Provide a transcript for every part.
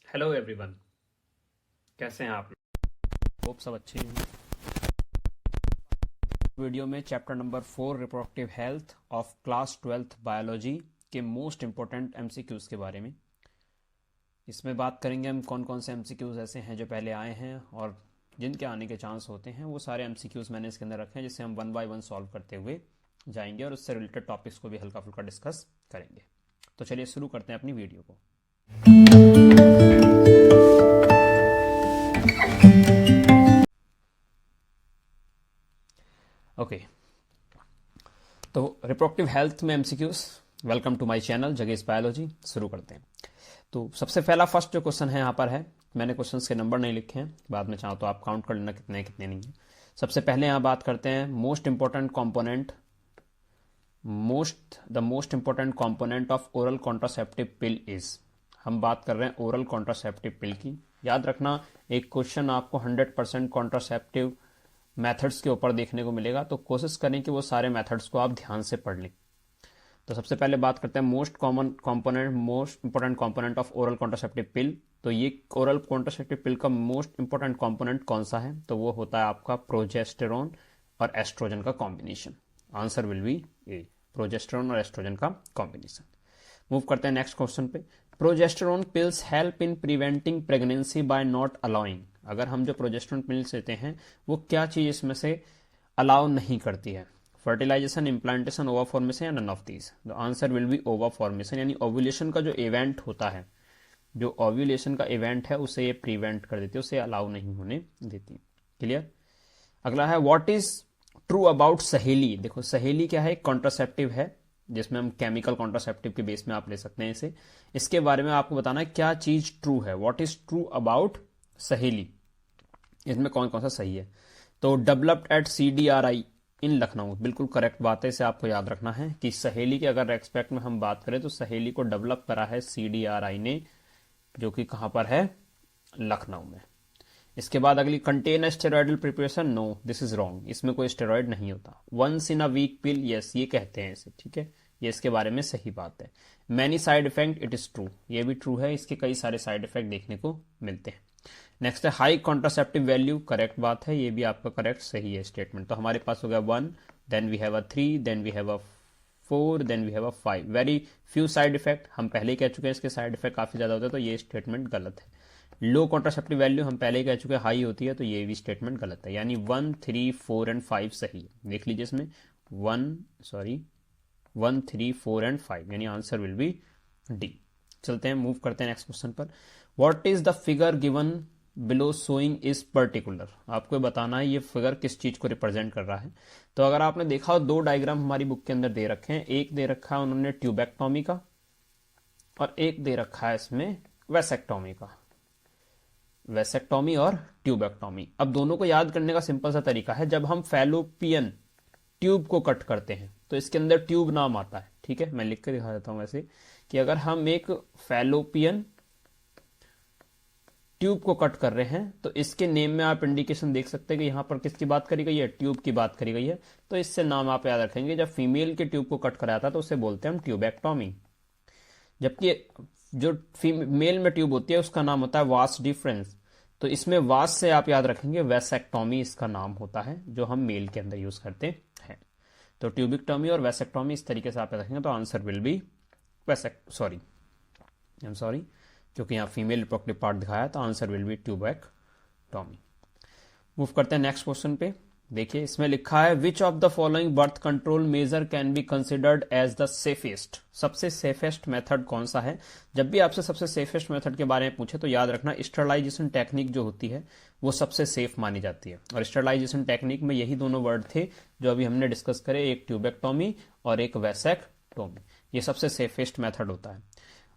Hello everyone, कैसे हैं आप? होप सब अच्छे हैं। वीडियो में chapter number 4 reproductive health of class 12th biology के मोस्ट इंपॉर्टेंट एमसीक्यूज़ के बारे में। इसमें बात करेंगे हम कौन कौन से एमसीक्यूज़ ऐसे हैं जो पहले आए हैं और जिनके आने के चांस होते हैं। वो सारे एमसीक्यूज़ मैंने इसके अंदर रखे हैं जिससे हम वन बाय वन सॉल्व करते हुए जाएंगे और उससे रिलेटेड टॉपिक्स को भी हल्का फुल्का डिस्कस करेंगे। तो चलिए शुरू करते हैं अपनी वीडियो को। ओके, तो रिप्रोडक्टिव हेल्थ में MCQs. Welcome to my channel जगेश बायोलॉजी। शुरू करते हैं। तो सबसे पहला फर्स्ट जो क्वेश्चन है यहाँ पर है, मैंने क्वेश्चंस के नंबर नहीं लिखे हैं, बाद में चाहो तो आप काउंट कर लेना कितने कितने नहीं है। सबसे पहले यहाँ बात करते हैं most important component, the most important component of oral contraceptive pill is. हम बात कर रहे हैं ओरल कॉन्ट्रासेप्टिव पिल की। याद रखना, एक क्वेश्चन आपको 100% कॉन्ट्रासेप्टिव मेथड्स के ऊपर देखने को मिलेगा, तो कोशिश करें कि वो सारे मेथड्स को आप ध्यान से पढ़ लें। तो सबसे पहले बात करते हैं most common component, most important component of oral contraceptive पिल। तो ये ओरल कॉन्ट्रासेप्टिव पिल का मोस्ट इंपॉर्टेंट कंपोनेंट कौन सा है? तो वो होता है आपका प्रोजेस्टेरोन और एस्ट्रोजन का combination. Answer will be A, progesterone और एस्ट्रोजन का कॉम्बिनेशन। मूव करते हैं नेक्स्ट क्वेश्चन पे। Progesterone pills help in preventing pregnancy bye not allowing. अगर हम जो प्रोजेस्टेरोन पिल्स लेते हैं वो क्या चीज इसमें से अलाउ नहीं करती है? फर्टिलाइजेशन, इम्प्लांटेशन, ओवा फॉर्मेशन या none of these? The answer will be ova formation. यानी ओव्यूलेशन का जो इवेंट होता है, जो ओव्यूलेशन का इवेंट है उसे ये प्रिवेंट कर देती है, उसे अलाउ नहीं होने देती। क्लियर? अगला है व्हाट इज ट्रू अबाउट सहेली। देखो सहेली क्या है? एक कॉन्ट्रासेप्टिव है जिसमें हम केमिकल कॉन्ट्रासेप्टिव के बेस में आप ले सकते हैं इसे। इसके बारे में आपको बताना है क्या चीज ट्रू है। व्हाट इज ट्रू अबाउट सहेली, इसमें कौन कौन सा सही है? तो डेवलप्ड एट CDRI इन लखनऊ, बिल्कुल करेक्ट बात है। इसे आपको याद रखना है कि सहेली के अगर रेस्पेक्ट में हम बात करें तो सहेली को डेवलप करा है CDRI ने, जो कि कहां पर है? लखनऊ में। इसके बाद अगली, contain steroidal preparation, no this is wrong, इसमें कोई स्टेरॉइड नहीं होता। Once in a week pill, yes ये कहते हैं इसे, ठीक है, ये इसके बारे में सही बात है। Many side effect, it is true, ये भी ट्रू है, इसके कई सारे साइड इफेक्ट देखने को मिलते हैं। नेक्स्ट है हाई कॉन्ट्रासेप्टिव वैल्यू, करेक्ट बात है, ये भी आपका करेक्ट सही है स्टेटमेंट। तो हमारे पास हो गया 1, then we have a 3, then we have a 4, then we have a 5। Very few side effect, हम पहले ही कह चुके हैं इसके साइड इफेक्ट काफी ज्यादा होते हैं, तो ये स्टेटमेंट गलत है। लो कॉन्ट्रासेप्टिव वैल्यू हम पहले ही कह चुके हैं हाई होती है, तो ये भी स्टेटमेंट गलत है। यानी 1, 3, 4 एंड 5 सही है। देख लीजिए इसमें 1, 3, 4 एंड 5, यानी आंसर विल बी डी। चलते हैं, मूव करते हैं नेक्स्ट क्वेश्चन पर। What is the figure given below showing is particular. आपको बताना है ये फिगर किस चीज को रिप्रेजेंट कर रहा है। तो अगर आपने देखा हो, दो डायग्राम हमारी बुक के अंदर दे रखे हैं। एक दे रखा है उन्होंने ट्यूबेक्टोमी का, और एक दे रखा है इसमें वेसेक्टोमी का। वेसेक्टोमी और ट्यूबेक्टोमी। अब दोनों को याद करने का सिंपल सा तरीका है, जब हम फैलोपियन ट्यूब को कट करते हैं तो इसके अंदर ट्यूब नाम आता है, ठीक है, मैं लिख के दिखा देता हूं वैसे, कि अगर हम एक फैलोपियन ट्यूब को कट कर रहे हैं तो इसके नेम में आप इंडिकेशन देख सकते हैं कि यहां पर किसकी बात करी गई है? ट्यूब की बात करी गई है। तो इससे नाम आप याद रखेंगे। जब फीमेल के ट्यूब को कट कराया था तो उसे बोलते हैं हम ट्यूबेक्टोमी, जबकि जो फीमेल में ट्यूब होती है उसका नाम होता है वास डिफरेंस। तो इसमें वास से आप याद रखेंगे वेसेक्टोमी इसका नाम होता है, जो हम मेल के अंदर यूज करते हैं। तो ट्यूबिक्टोमी और वेसेक्टोमी इस तरीके से आप याद रखेंगे, तो answer will be sorry, I am sorry, क्योंकि यहाँ फीमेल रिप्रोडक्टिव पार्ट दिखाया, तो answer will be tubectomy. Move करते हैं नेक्स्ट क्वेश्चन पे। देखिए इसमें लिखा है which of the following birth control measure can be considered as the safest. सबसे सेफेस्ट मेथड कौन सा है? जब भी आपसे सबसे सेफेस्ट मेथड के बारे में पूछे तो याद रखना स्टरलाइजेशन टेक्निक जो होती है वो सबसे सेफ मानी जाती है। और स्टरलाइजेशन टेक्निक में यही दोनों वर्ड थे जो अभी हमने डिस्कस करे, एक ट्यूबेक्टोमी और एक वेसेक्टोमी। ये सबसे सेफेस्ट मेथड होता है।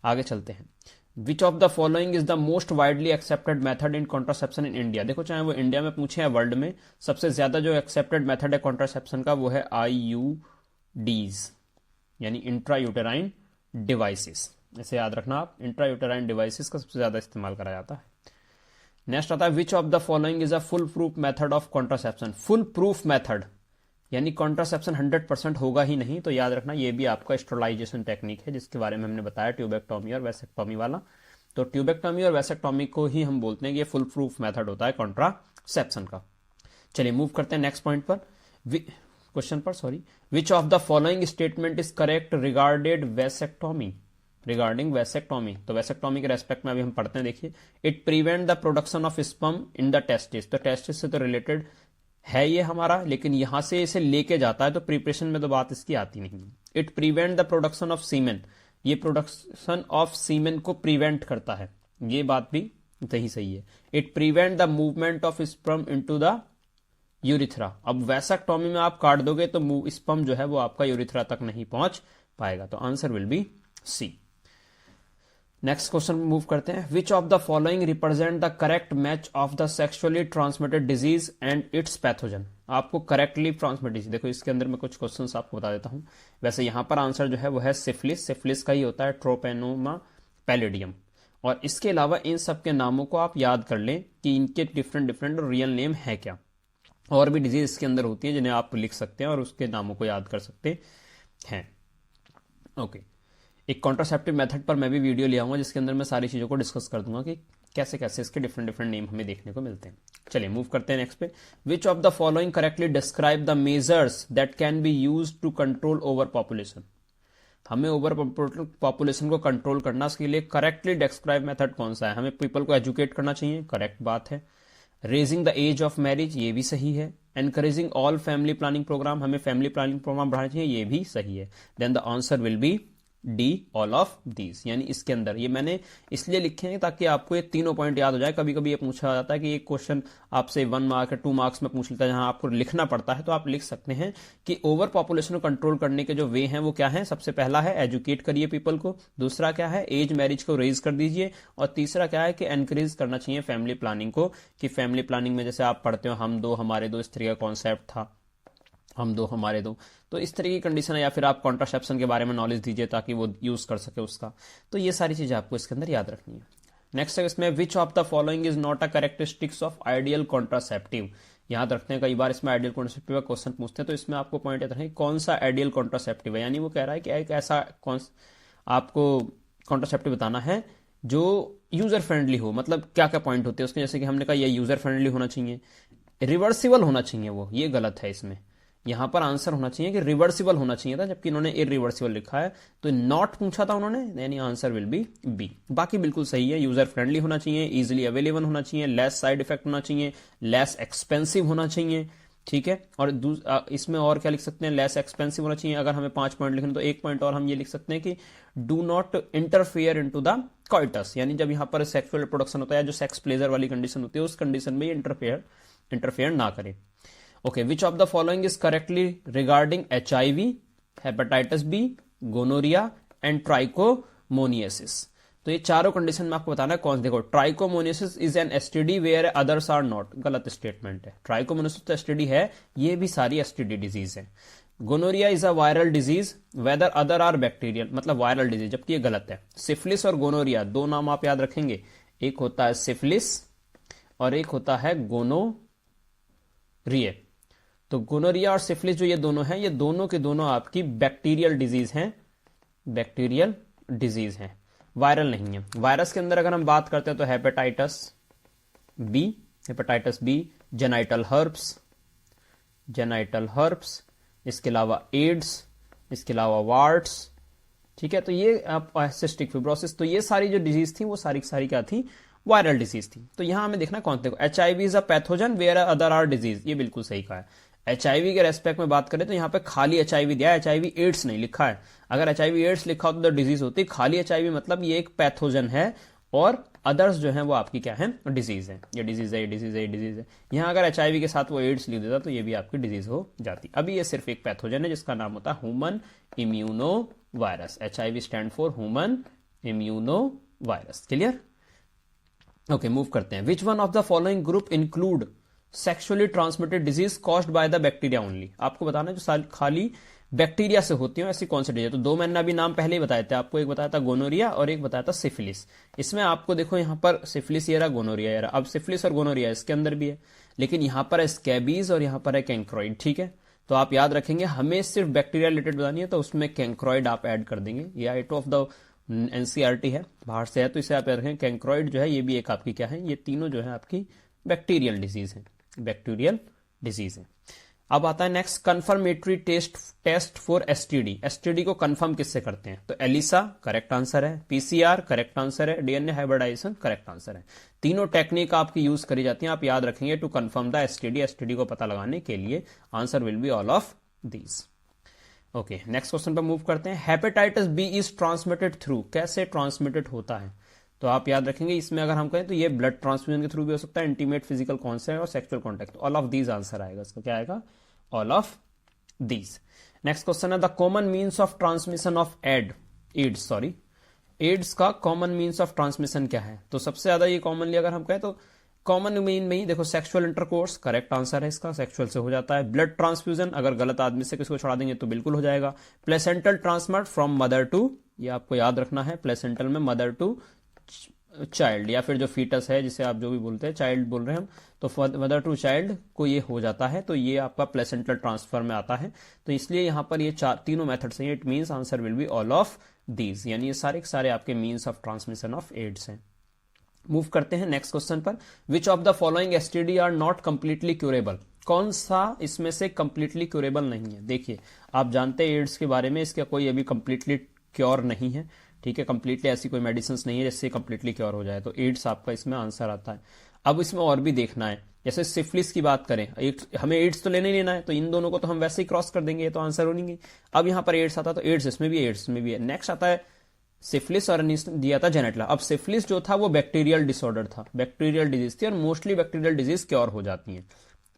आगे चलते हैं। Which of the following is the most widely accepted method in contraception in India. देखो चाहे वो इंडिया में पूछे या वर्ल्ड में, सबसे ज्यादा जो एक्सेप्टेड मेथड है कॉन्ट्रासेप्शन का वो है IUDs, यानी इंट्रा यूटेराइन डिवाइसेस। इसे याद रखना आप, इंट्रा यूटेराइन डिवाइसेस का सबसे ज्यादा इस्तेमाल करा जाता है। नेक्स्ट आता है which of the following is a full proof method of contraception. Full proof method यानी कॉन्ट्रासेप्शन 100% होगा ही नहीं, तो याद रखना ये भी आपका स्टरलाइजेशन टेक्निक है जिसके बारे में हमने बताया, ट्यूबेक्टोमी और वेसेक्टोमी वाला। तो ट्यूबेक्टॉमी और वैसेक्टॉमी को ही हम बोलते हैं कि ये फुल प्रूफ मेथड होता है कॉन्ट्रासेप्शन का। चलिए मूव करते हैं नेक्स्ट पॉइंट पर, क्वेश्चन पर, sorry. Which of the following statement is correct regarding vasectomy. तो वैसेक्टॉमी के रेस्पेक्ट में अभी हम पढ़ते हैं, देखिए। It prevent the production of sperm in the testis. तो टेस्टिस से तो रिलेटेड है ये हमारा, लेकिन यहां से इसे लेके जाता है, तो प्रिपरेशन में तो बात इसकी आती नहीं। It prevent the production of semen, ये प्रोडक्शन ऑफ सीमेन को प्रिवेंट करता है, ये बात भी सही है। It prevent the movement of sperm into the urethra. अब वैसेक्टॉमी में आप काट दोगे तो स्पर्म जो है वो आपका यूरिथ्रा तक नहीं पहुंच पाएगा, तो answer will be C. Next question move करते हैं। Which of the following represent the correct match of the sexually transmitted disease and its pathogen. आपको करेक्टली ट्रांसमिटेड, देखो इसके अंदर मैं कुछ क्वेश्चंस आपको बता देता हूं। वैसे यहां पर आंसर जो है वो है सिफिलिस। सिफिलिस का ही होता है ट्रोपेनोमा पैलिडियम। और इसके अलावा इन सब के नामों को आप याद कर लें कि इनके डिफरेंट रियल नेम है क्या। और भी डिजीज इसके अंदर होती है जिन्हें आप लिख सकते हैं और उसके नामों को याद कर सकते हैं। ओके, एक कॉन्ट्रासेप्टिव मेथड पर मैं भी वीडियो ले आऊंगा जिसके अंदर मैं सारी चीजों को डिस्कस कर दूंगा कि कैसे कैसे इसके डिफरेंट नेम हमें देखने को मिलते हैं। चलिए मूव करते हैं नेक्स्ट पे। Which of the following correctly describe the measures that can be used to control over population. हमें ओवर पॉपुलेशन को कंट्रोल करना, इसके लिए करेक्टली डिस्क्राइब मेथड कौन सा है? हमें पीपल को एजुकेट करना चाहिए, करेक्ट बात है। Raising the age of marriage, ये भी सही है। Encouraging all family planning programme, हमें फैमिली प्लानिंग प्रोग्राम बढ़ाना चाहिए, ये भी सही है। Then the answer will be D, all of these. यानी इसके अंदर ये मैंने इसलिए लिखे हैं ताकि आपको ये तीनों पॉइंट याद हो जाए। कभी कभी ये पूछा जाता है कि एक क्वेश्चन आपसे 1 मार्क या 2 मार्क्स में पूछ लेता है जहां आपको लिखना पड़ता है, तो आप लिख सकते हैं कि ओवर पॉपुलेशन को कंट्रोल करने के जो वे हैं वो क्या है। सबसे पहला है एजुकेट करिए पीपल को, दूसरा क्या है एज मैरिज को रेज कर दीजिए, और तीसरा क्या है कि एनकरेज करना चाहिए फैमिली प्लानिंग को। कि फैमिली प्लानिंग में जैसे आप पढ़ते हो हम दो हमारे दो, इस तरह का कॉन्सेप्ट था, हम दो हमारे दो, तो इस तरह की कंडीशन है। या फिर आप कॉन्ट्रासेप्शन के बारे में नॉलेज दीजिए ताकि वो यूज कर सके उसका। तो ये सारी चीजें आपको इसके अंदर याद रखनी है। नेक्स्ट है इसमें विच of the following is not a characteristics of ideal contraceptive. याद रखते हैं कई बार इसमें आइडियल कॉन्ट्रासेप्टिव का क्वेश्चन पूछते हैं, तो इसमें आपको पॉइंट याद रखें कौन सा आइडियल कॉन्ट्रासेप्टिव है। यानी वो कह रहा है कि एक ऐसा आपको कॉन्ट्रासेप्टिव बताना है जो यूजर फ्रेंडली हो। मतलब क्या क्या पॉइंट होते हैं उसके, जैसे कि हमने कहा ये यूजर फ्रेंडली होना चाहिए, रिवर्सिबल होना चाहिए, वो ये गलत है। इसमें यहां पर आंसर होना चाहिए कि रिवर्सिबल होना चाहिए था, जबकि इन्होंने इरिवर्सिबल लिखा है, तो नॉट पूछा था उन्होंने, यानी आंसर विल बी बी। बाकी बिल्कुल सही है। यूजर फ्रेंडली होना चाहिए, इजिली अवेलेबल होना चाहिए, लेस साइड इफेक्ट होना चाहिए, लेस एक्सपेंसिव होना चाहिए, ठीक है। और इसमें और क्या लिख सकते हैं, लेस एक्सपेंसिव होना चाहिए। अगर हमें 5 पॉइंट लिखने तो 1 पॉइंट और हम ये लिख सकते हैं कि do not interfere into the coitus. यानी जब यहां पर सेक्सुअल रिप्रोडक्शन होता है, जो सेक्स प्लेजर वाली कंडीशन होती है, उस कंडीशन में इंटरफेयर ना करें। Okay, which of the following is correctly regarding HIV, hepatitis B, gonorrhoea and trichomoniasis. तो ये चारों कंडीशन में आपको बताना है कौन। देखो, trichomoniasis is an STD where others are not, गलत स्टेटमेंट है। ट्राइकोमोनियसिस तो STD है, ये भी सारी STD डिजीज है। Gonorrhoea is a viral disease whether other are bacterial, मतलब वायरल डिजीज, जबकि ये गलत है। सिफिलिस और गोनोरिया दो नाम आप याद रखेंगे, एक होता है सिफिलिस और एक होता है गोनोरिया। तो गोनोरिया और सिफिलिस जो ये दोनों हैं, ये दोनों के दोनों आपकी बैक्टीरियल डिजीज हैं, बैक्टीरियल डिजीज हैं, वायरल नहीं है। वायरस के अंदर अगर हम बात करते हैं तो हेपेटाइटिस बी, जेनाइटल हर्प्स, इसके अलावा एड्स, इसके अलावा वार्ट्स, ठीक है। तो ये आप सिस्टिक फिब्रोसिस, तो ये सारी जो डिजीज थी वो सारी क्या थी, वायरल डिजीज थी। तो यहां हमें देखना कौन थे। HIV is a pathogen where other are disease, ये बिल्कुल सही कहा है। HIV के रेस्पेक्ट में बात करें तो यहां पे खाली HIV दिया है, HIV एड्स नहीं लिखा है। अगर HIV एड्स लिखा होता तो डिजीज होती, खाली HIV मतलब ये एक पैथोजन है और अदर्स जो है वो आपकी क्या है, डिजीज है। ये डिजीज है, ये डिजीज है, ये डिजीज है। यहां अगर HIV के साथ वो एड्स लिख देता तो ये भी आपकी डिजीज हो जाती। अभी ये सिर्फ एक पैथोजन है जिसका नाम होता है human immuno virus. HIV stand for human immuno virus. Clear? Okay, move करते हैं। विच one of the following group include sexually transmitted disease caused by the bacteria only. आपको बताना है जो खाली बैक्टीरिया से होती हो ऐसी कौन सी डिजीज। तो दो मैंने अभी नाम पहले ही बताए थे आपको, एक बताया था गोनोरिया और एक बताया था सिफिलिस। इसमें आपको देखो यहाँ पर सिफिलिस ये रहा, गोनोरिया ये रहा। अब सिफिलिस और गोनोरिया इसके अंदर भी है, लेकिन यहाँ पर है स्कैबीज और यहाँ पर है कैंक्रोइड, ठीक है। तो आप याद रखेंगे हमें सिर्फ बैक्टीरिया रिलेटेड बतानी है तो उसमें कैंक्रोइड आप ऐड कर देंगे। या 8 ऑफ द एनसीईआरटी है, बाहर से है, तो इसे आप याद रखें। कैंक्रोइड जो है ये भी एक आपकी क्या है, ये तीनों जो है आपकी बैक्टीरियल डिजीज है, बैक्टीरियल डिजीज है। अब आता है next, confirmatory test for STD. STD को कंफर्म किससे करते हैं? तो एलिसा करेक्ट आंसर है, पीसीआर करेक्ट आंसर है, डीएनए हाइब्रिडाइजेशन करेक्ट आंसर है। तीनों टेक्निक आपकी यूज करी जाती हैं, आप याद रखेंगे to confirm the STD. STD को पता लगाने के लिए answer will be all of these. Okay, next question पर मूव करते हैं। Hepatitis B is transmitted through, कैसे ट्रांसमिटेड होता है? तो आप याद रखेंगे इसमें अगर हम कहें तो ये ब्लड ट्रांसफ्यूजन के थ्रू भी हो सकता है, इंटीमेट फिजिकल कॉन्टैक्ट और sexual contact. All of these answer आएगा इसका, क्या आएगा? All of these. Next question है the common means of transmission of AIDS का कॉमन मीन्स ऑफ ट्रांसमिशन क्या है? तो सबसे ज्यादा ये कॉमनली अगर हम कहें तो कॉमन मीन में ही देखो सेक्सुअल इंटरकोर्स करेक्ट आंसर है इसका, सेक्सुअल से हो जाता है। ब्लड ट्रांसफ्यूजन अगर गलत आदमी से किसी को छुड़ा देंगे तो बिल्कुल हो जाएगा। Placental transfer from mother to, ये आपको याद रखना है, प्लेसेंटल में मदर टू चाइल्ड या फिर जो फीटस है जिसे आप जो भी बोलते हैं, चाइल्ड बोल रहे हैं हम, तो मदर टू चाइल्ड को ये हो जाता है, तो ये आपका प्लेसेंटल ट्रांसफर में आता है। तो इसलिए यहां पर ये तीनों मेथड्स हैं, it means answer will be all of these, यानी ये सारे सारे आपके means of transmission of AIDS हैं। मूव करते हैं नेक्स्ट क्वेश्चन पर। Which of the following STD are not completely curable, कौन सा इसमें से कंप्लीटली क्यूरेबल नहीं है? देखिए आप जानते हैं एड्स के बारे में, इसका कोई अभी कंप्लीटली क्योर नहीं है, ठीक है, कंप्लीटली ऐसी कोई मेडिसिन नहीं है जिससे कंप्लीटली क्योर हो जाए, तो एड्स आपका इसमें आंसर आता है। अब इसमें और भी देखना है, जैसे सिफिलिस की बात करें, हमें एड्स तो लेना ही लेना है, तो इन दोनों को तो हम वैसे ही क्रॉस कर देंगे, ये तो आंसर होंगे। अब यहां पर एड्स आता है तो एड्स इसमें भी है। नेक्स्ट आता है सिफिलिस और दिया था जेनेटला। अब सिफिलिस जो था वो बैक्टीरियल डिसऑर्डर था, बैक्टीरियल डिजीज थी, और मोस्टली बैक्टीरियल डिजीज क्योर हो जाती है,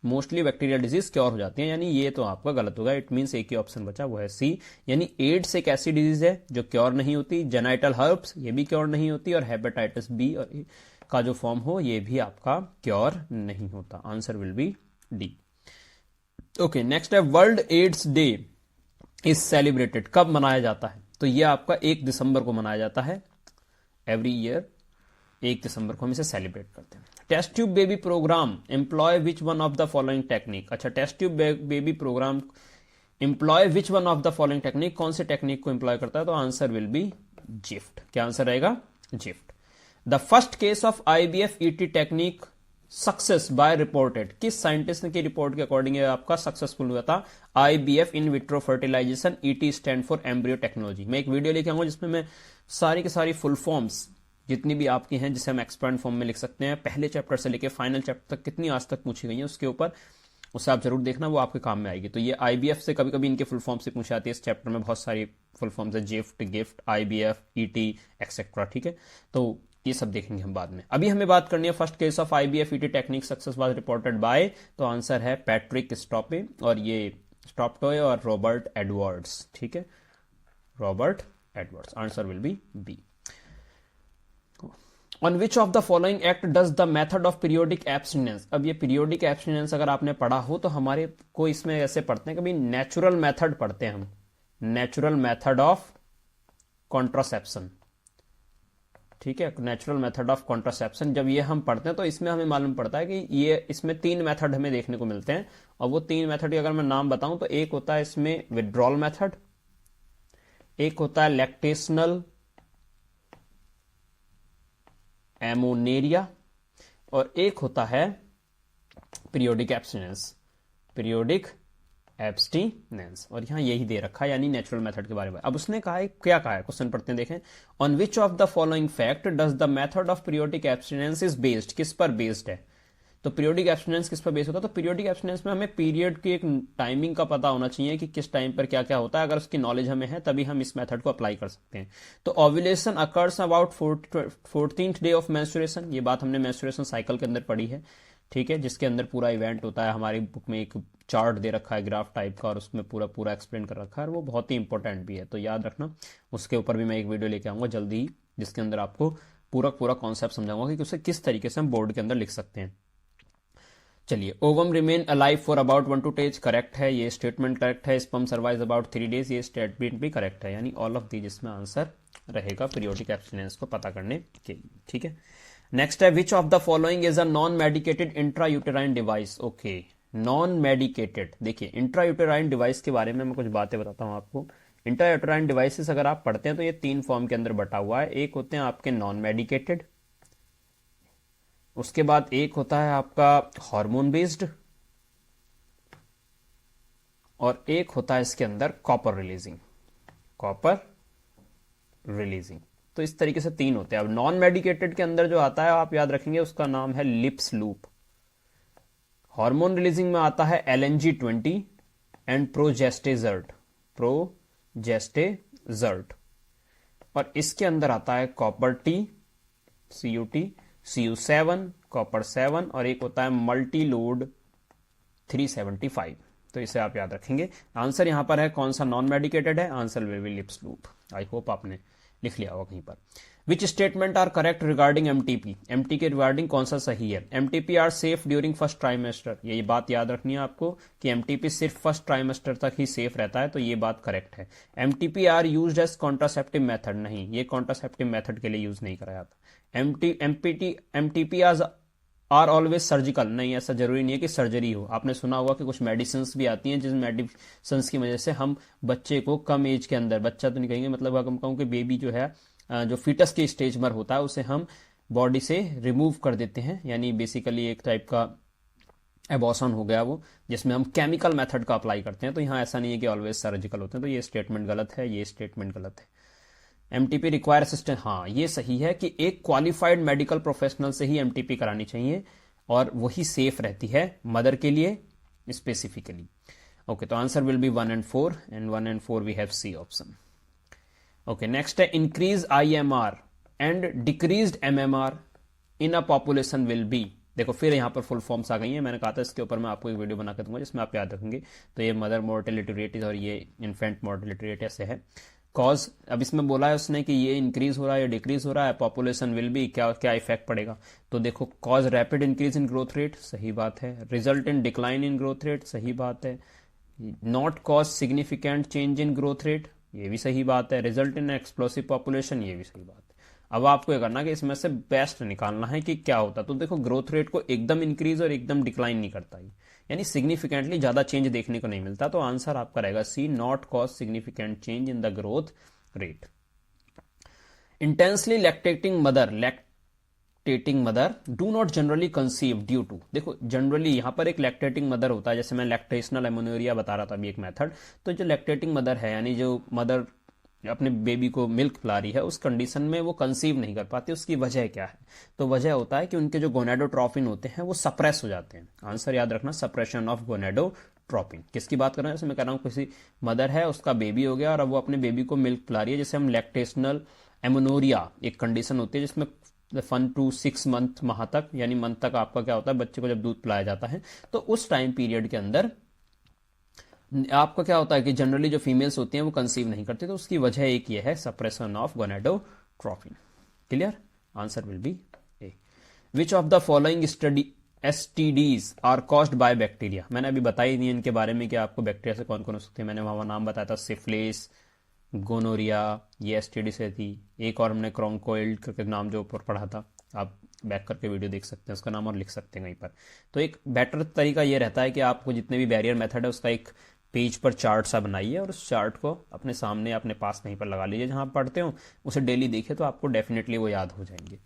मोस्टली बैक्टीरियल डिजीज क्योर हो जाती है, यानी ये तो आपका गलत होगा। इट मींस एक ही ऑप्शन बचा वो है सी, यानी एड्स एक ऐसी डिजीज है जो क्योर नहीं होती, जेनाइटल हर्ब्स ये भी क्योर नहीं होती, और हेपेटाइटिस बी का जो फॉर्म हो ये भी आपका क्योर नहीं होता। Answer will be D. Okay, next है world AIDS day is celebrated, कब मनाया जाता है? तो ये आपका 1 दिसंबर को मनाया जाता है, एवरी ईयर 1 दिसंबर को हम इसे सेलिब्रेट करते हैं। Test tube baby programme employ which one of the following technique. अच्छा, test tube baby programme employ which one of the following technique, कौन से टेक्निक को एम्प्लॉय करता है? तो आंसर विल बी जिफ्ट। क्या आंसर रहेगा? GIFT. The first case of IVF ET technique success by reported, किस साइंटिस्ट की रिपोर्ट के अकॉर्डिंग आपका सक्सेसफुल हुआ था? IVF in vitro fertilization, ET stand for embryo technology. मैं एक वीडियो लेके आऊंगा जिसमें मैं सारी की सारी फुल फॉर्म्स जितनी भी आपकी हैं जिसे हम एक्सपेंड फॉर्म में लिख सकते हैं, पहले चैप्टर से लेके फाइनल चैप्टर तक कितनी आज तक पूछी गई है उसके ऊपर, उससे आप जरूर देखना, वो आपके काम में आएगी। तो ये आईबीएफ से कभी कभी इनके फुल फॉर्म से पूछी जाती है, इस चैप्टर में बहुत सारी फुल फॉर्म्स है, gift, gift, IBF, ET etcetera, ठीक है, तो ये सब देखेंगे हम बाद में। अभी हमें बात करनी है first case of IVF ET technique success was reported by, तो आंसर है पैट्रिक स्टॉपे, और ये स्टॉपटॉय और रॉबर्ट एडवर्ड्स, ठीक है, Robert Edwards. Answer will be B. On which of the following act does the method of periodic abstinence. अब ये periodic abstinence अगर आपने पढ़ा हो तो हमारे को इसमें ऐसे पढ़ते हैं, कभी नेचुरल मेथड पढ़ते हैं हम, नेचुरल मेथड ऑफ कॉन्ट्रासेप्शन, ठीक है, नेचुरल मेथड ऑफ कॉन्ट्रासेप्शन। जब ये हम पढ़ते हैं तो इसमें हमें मालूम पड़ता है कि ये इसमें 3 मेथड हमें देखने को मिलते हैं, और वो 3 मेथड के अगर मैं नाम बताऊं तो एक होता है इसमें विड्रॉल मेथड, एक होता है लैक्टेशनल एमोनेरिया, और एक होता है पीरियोडिक एब्स्टिनेंस, पीरियोडिक एब्स्टिनेंस, और यहां यही दे रखा है, यानी नेचुरल मेथड के बारे में। अब उसने कहा है, क्या कहा है, क्वेश्चन पढ़ते हैं, देखें। On which of the following fact does the method of periodic abstinence is based, किस पर बेस्ड है? तो पीरियोडिक एब्स्टिनेंस किस पर बेस्ड होता है? तो पीरियोडिक एब्स्टिनेंस में हमें पीरियड की एक टाइमिंग का पता होना चाहिए कि किस टाइम पर क्या क्या होता है, अगर उसकी नॉलेज हमें है तभी हम इस मेथड को अप्लाई कर सकते हैं। तो ovulation occurs about 14th day of menstruation, ये बात हमने मेंस्ट्रुएशन साइकिल के अंदर पढ़ी है, ठीक है, जिसके अंदर पूरा इवेंट होता है, हमारी बुक में एक चार्ट दे रखा है ग्राफ टाइप का, और उसमें पूरा पूरा एक्सप्लेन कर रखा है, और वो बहुत ही इंपॉर्टेंट भी है, तो याद रखना। उसके ऊपर भी मैं एक वीडियो लेके आऊंगा जल्दी ही, जिसके अंदर आपको पूरा कॉन्सेप्ट समझाऊंगा कि उसे किस तरीके से हम बोर्ड के अंदर लिख सकते हैं। चलिए, ovum remain alive for about 1 to 2 days, correct है, ये स्टेटमेंट करेक्ट है। स्पर्म सर्वाइव्स अबाउट 3 days, ये स्टेटमेंट भी करेक्ट है, यानी ऑल ऑफ दीज इसमें आंसर रहेगा पीरियोडिक एब्स्टिनेंस को पता करने के लिए, ठीक है। नेक्स्ट है which of the following is a non medicated intrauterine device. Okay, non medicated, देखिए इंट्रायूटेराइन डिवाइस के बारे में मैं कुछ बातें बताता हूं आपको। इंट्रायूटेराइन डिवाइसेस अगर आप पढ़ते हैं तो ये 3 फॉर्म के अंदर बटा हुआ है। एक होते हैं आपके नॉन मेडिकेटेड, उसके बाद एक होता है आपका हार्मोन बेस्ड, और एक होता है इसके अंदर कॉपर रिलीजिंग। तो इस तरीके से 3 होते हैं। अब नॉन मेडिकेटेड के अंदर जो आता है आप याद रखेंगे उसका नाम है लिप्स लूप। हार्मोन रिलीजिंग में आता है LNG-20 एंड प्रोजेस्टेजर्ट। और इसके अंदर आता है copper T, CUT, CU7, copper 7, और एक होता है मल्टी लोड 375। तो इसे आप याद रखेंगे। आंसर यहां पर है कौन सा नॉन मेडिकेटेड है, answer will be Lippes loop. I hope आपने लिख लिया होगा कहीं पर। Which statement are correct regarding MTP, MT के रिगार्डिंग कौन सा सही है। MTP are safe during first trimester, ये बात याद रखनी है आपको कि MTP सिर्फ फर्स्ट ट्राइमेस्टर तक ही सेफ रहता है, तो ये बात करेक्ट है। MTP are used as contraceptive method, नहीं, ये कॉन्ट्रासेप्टिव मेथड के लिए यूज नहीं करा जाता। MTP आर ऑलवेज सर्जिकल, नहीं, ऐसा जरूरी नहीं है कि सर्जरी हो। आपने सुना होगा कि कुछ मेडिसिन भी आती हैं जिस मेडिसिन की वजह से हम बच्चे को कम एज के अंदर, बच्चा तो नहीं कहेंगे, मतलब अगर हम कहूँ कि बेबी जो है जो फीटस के स्टेज पर होता है उसे हम बॉडी से रिमूव कर देते हैं, यानी बेसिकली एक टाइप का एबॉर्शन हो गया वो, जिसमें हम केमिकल मेथड का अप्लाई करते हैं। तो यहाँ ऐसा नहीं है कि ऑलवेज सर्जिकल होते हैं, तो ये स्टेटमेंट गलत है, ये स्टेटमेंट गलत है। MTP रिक्वायर असिस्टेंट, हाँ ये सही है कि एक क्वालिफाइड मेडिकल प्रोफेशनल से ही MTP करानी चाहिए और वही सेफ रहती है मदर के लिए स्पेसिफिकली। ओके, तो answer will be 1 and 4, and 1 and 4 we have C option. Okay, next है increase IMR and decreased MMR in a population will be. देखो फिर यहाँ पर फुल फॉर्म्स आ गई हैं, मैंने कहा था इसके ऊपर मैं आपको एक वीडियो बना के दूंगा जिसमें आप याद रखेंगे। तो ये मदर मोर्टेलिटी रेट और ये इन्फेंट मोर्टेलिटी रेट ऐसे है। कॉज, अब इसमें बोला है उसने कि ये इंक्रीज हो रहा है या डिक्रीज हो रहा है, पॉपुलेशन विल बी, क्या क्या इफेक्ट पड़ेगा। तो देखो, cause rapid increase in growth rate, सही बात है। Result in decline in growth rate, सही बात है। Not cause significant change in growth rate, ये भी सही बात है। रिजल्ट इन एक्सप्लोसिव पॉपुलेशन, ये भी सही बात है। अब आपको ये करना कि इसमें से बेस्ट निकालना है कि क्या होता। तो देखो, ग्रोथ रेट को एकदम इंक्रीज और एकदम डिक्लाइन नहीं करता, यानी सिग्निफिकेंटली ज्यादा चेंज देखने को नहीं मिलता। तो आंसर आपका रहेगा C, not cause significant change in the growth rate. Intensely lactating mother do not generally conceive due to, देखो जनरली यहां पर एक लैक्टेटिंग मदर होता है, जैसे मैं लैक्टेशनल एमोनोरिया बता रहा था अभी एक मेथड। तो जो लैक्टेटिंग मदर है, यानी जो मदर अपने बेबी को मिल्क पिला रही है, उस कंडीशन में वो कंसीव नहीं कर पाती, उसकी वजह क्या है। तो वजह होता है कि उनके जो गोनेडोट्रोपिन होते हैं वो सप्रेस हो जाते हैं। आंसर याद रखना, सप्रेशन ऑफ गोनेडोट्रोपिन। किसकी बात कर रहे हैं, जैसे मैं कह रहा हूँ किसी मदर है, उसका बेबी हो गया और अब वो अपने बेबी को मिल्क पिला रही है, जैसे हम लैक्टेशनल एमोनोरिया एक कंडीशन होती है जिसमें 1 to 6 मंथ, माह तक, यानी मंथ तक आपका क्या होता है, बच्चे को जब दूध पिलाया जाता है, तो उस टाइम पीरियड के अंदर आपका क्या होता है कि जनरली जो फीमेल्स होती हैं वो कंसीव नहीं करती। तो उसकी वजह एक ये है, suppression of gonadotropin. Clear, answer will be A. Which of the following STDs are caused by bacteria, मैंने अभी बताई नहीं इनके बारे में कि आपको बैक्टीरिया से कौन कौन हो सकते हैं। मैंने वहां नाम बताया था, सिफिलिस, गोनोरिया, ये STD से थी। एक और हमने क्रोंकोइल्ड करके नाम जो ऊपर पढ़ा था, आप बैक करके वीडियो देख सकते हैं उसका नाम और लिख सकते हैं कहीं पर। तो एक बेटर तरीका ये रहता है कि आपको जितने भी बैरियर मेथड है उसका एक पेज पर चार्ट सा बनाइए और उस चार्ट को अपने सामने अपने पास कहीं पर लगा लीजिए जहां आप पढ़ते हो, उसे डेली देखिए तो आपको डेफिनेटली वो याद हो जाएंगे।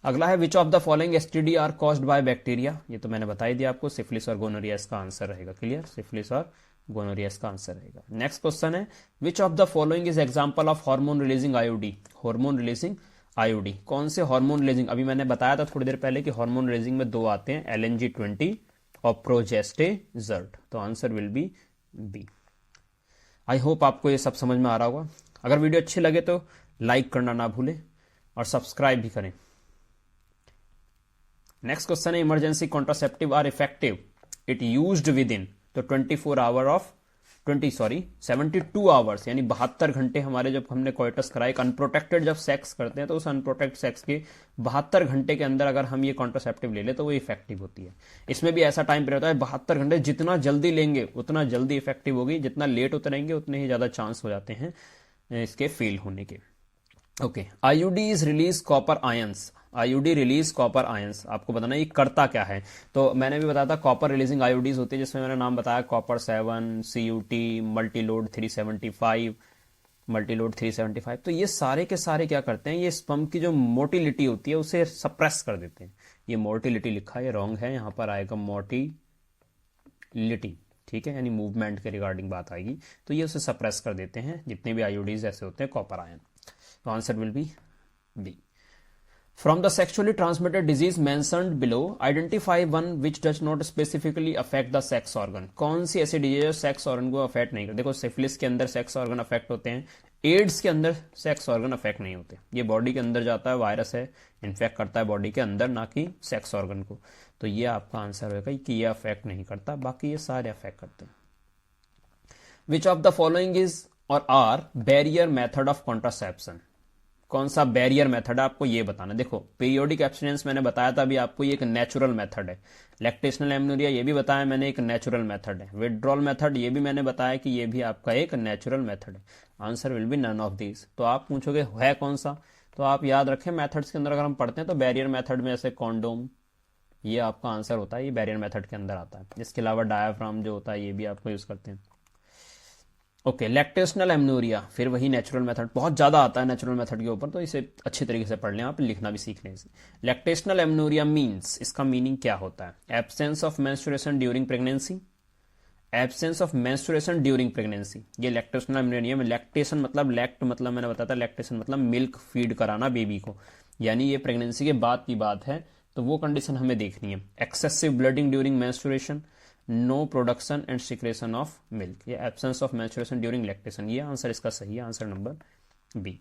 अगला है which of the following STD are caused by bacteria, ये तो मैंने बता ही दिया आपको, सिफिलिस और गोनोरिया इसका आंसर रहेगा। क्लियर, सिफिलिस और गोनोरिया इसका आंसर रहेगा। नेक्स्ट क्वेश्चन है which of the following is example of hormone releasing IUD, hormone releasing IUD, कौन से हार्मोन रिलीजिंग, अभी मैंने बताया था थोड़ी देर पहले कि हार्मोन रिलीजिंग में 2 आते हैं, LNG-20 और प्रोजेस्टेजर्ट। तो answer will be B. I hope आपको ये सब समझ में आ रहा होगा। अगर वीडियो अच्छी लगे तो लाइक करना ना भूलें और सब्सक्राइब भी करें। नेक्स्ट क्वेश्चन है emergency contraceptive are effective it used within, तो 72 आवर्स यानी 72 घंटे हमारे जब हमने कोइटस कराए, अनप्रोटेक्टेड जब सेक्स करते हैं तो उस अनप्रोटेक्टेड सेक्स के 72 घंटे के अंदर अगर हम ये कॉन्ट्रासेप्टिव ले ले तो वो इफेक्टिव होती है। इसमें भी ऐसा टाइम पीरियड होता है 72 घंटे, जितना जल्दी लेंगे उतना जल्दी इफेक्टिव होगी, जितना लेट होते रहेंगे उतने ही ज्यादा चांस हो जाते हैं इसके फेल होने के। Okay, IUD is release copper ions, IUD release copper ions, आपको बताना ये करता क्या है। तो मैंने भी बताया था कॉपर रिलीजिंग IUDs होती है, जिसमें मैंने नाम बताया कॉपर 7, CUT, मल्टीलोड 375, मल्टीलोड 375। तो ये सारे के सारे क्या करते हैं, ये स्पर्म की जो मोटिलिटी होती है उसे सप्रेस कर देते हैं। ये मोटिलिटी लिखा है, ये रॉन्ग है, यहाँ पर आएगा मोटिलिटी, ठीक है, यानी मूवमेंट के रिगार्डिंग बात आएगी। तो ये उसे सप्रेस कर देते हैं, जितने भी आयोडीज ऐसे होते हैं कॉपर आयन। तो answer will be B. From the sexually transmitted disease mentioned below, identify one which does not specifically affect the sex organ. कौन सी ऐसी डिजीज है सेक्स ऑर्गन को अफेक्ट नहीं करती? देखो, सिफिलिस के अंदर सेक्स ऑर्गन अफेक्ट होते हैं, एड्स के अंदर सेक्स ऑर्गन अफेक्ट नहीं होते। ये बॉडी के अंदर जाता है, वायरस है, इन्फेक्ट करता है बॉडी के अंदर, ना कि सेक्स ऑर्गन को। तो ये आपका आंसर होगा कि ये अफेक्ट नहीं करता, बाकी ये सारे अफेक्ट करते हैं। Which of the following is और are barrier method of contraception? कौन सा बैरियर मेथड है, आपको ये बताना। देखो, पीरियोडिक एब्स्टिनेंस मैंने बताया था अभी आपको, ये एक नेचुरल मेथड है। लैक्टेशनल एमनोरिया ये भी बताया मैंने, एक नेचुरल मेथड है। विड्रॉल मेथड ये भी मैंने बताया कि ये भी आपका एक नेचुरल मेथड है। Answer will be none of these. तो आप पूछोगे है कौन सा, तो आप याद रखें मेथड्स के अंदर अगर हम पढ़ते हैं तो बैरियर मेथड में ऐसे कॉन्डोम, ये आपका आंसर होता है, ये बैरियर मेथड के अंदर आता है। इसके अलावा डायाफ्राम जो होता है ये भी आपको यूज करते हैं। ओके, लैक्टेशनल एमनोरिया फिर वही नेचुरल मेथड, बहुत ज्यादा आता है नेचुरल मेथड के ऊपर, तो इसे अच्छी तरीके से पढ़ लें आप, लिखना भी सीख लें इसे। लैक्टेशनल एमनोरिया मींस, इसका मीनिंग क्या होता है? Absence of menstruation during pregnancy, absence of menstruation during pregnancy, ये लैक्टेशनल एमनोरिया में। लैक्टेशन मतलब लैक्ट मतलब मैंने बताया था, लैक्टेशन मतलब मिल्क फीड कराना बेबी को, यानी ये प्रेगनेंसी के बाद की बात है, तो वो कंडीशन हमें देखनी है। Excessive bleeding during menstruation, no production and secretion of milk, ये absence of menstruation during lactation, ये आंसर इसका सही है, answer number B.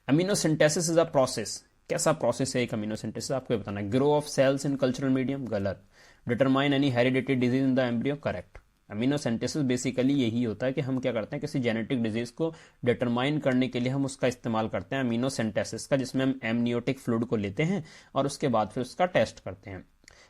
Amniocentesis is a process, कैसा प्रोसेस है एक अमीनोसिंथेसिस, आपको बताना है। Grow of cells in cultural medium, गलत। Determine any heredity disease in the embryo, correct. Amniocentesis basically यही होता है कि हम क्या करते हैं, किसी जेनेटिक डिजीज को डिटरमाइन करने के लिए हम उसका इस्तेमाल करते हैं अमीनोसिंथेसिस का, जिसमें हम एमनियोटिक फ्लूइड को लेते हैं और उसके बाद फिर उसका टेस्ट करते हैं।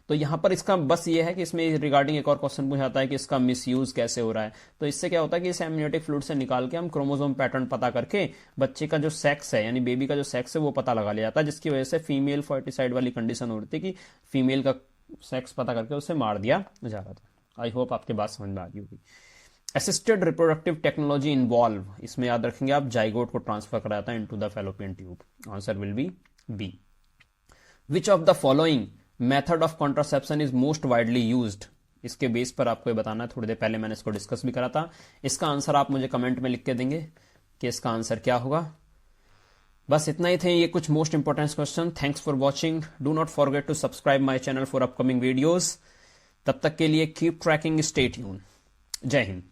तो यहां पर इसका बस ये है कि इसमें रिगार्डिंग एक और क्वेश्चन पूछा जाता है कि इसका मिसयूज कैसे हो रहा है। तो इससे क्या होता है कि इस एमनियोटिक फ्लूइड से निकाल के हम क्रोमोसोम पैटर्न पता करके बच्चे का जो सेक्स है, यानी बेबी का जो सेक्स है वो पता लगा लिया जाता है, जिसकी वजह से फीमेल फर्टिसाइड वाली कंडीशन होती है कि फीमेल का सेक्स पता करके उसे मार दिया जा रहा था। आई होप आपके बात समझ में आ गई होगी। असिस्टेड रिप्रोडक्टिव टेक्नोलॉजी इन्वॉल्व, इसमें याद रखेंगे आप जाइगोट को ट्रांसफर कराता है into the fallopian tube. Answer will be B. Which of the following method of contraception is most widely used, इसके बेस पर आपको ये बताना है। थोड़ी देर पहले मैंने इसको डिस्कस भी करा था। इसका आंसर आप मुझे कमेंट में लिख के देंगे कि इसका आंसर क्या होगा। बस इतना ही थे ये कुछ most important question. Thanks for watching, do not forget to subscribe my channel for upcoming videos. तब तक के लिए कीप ट्रैकिंग, स्टे ट्यून। जय हिंद।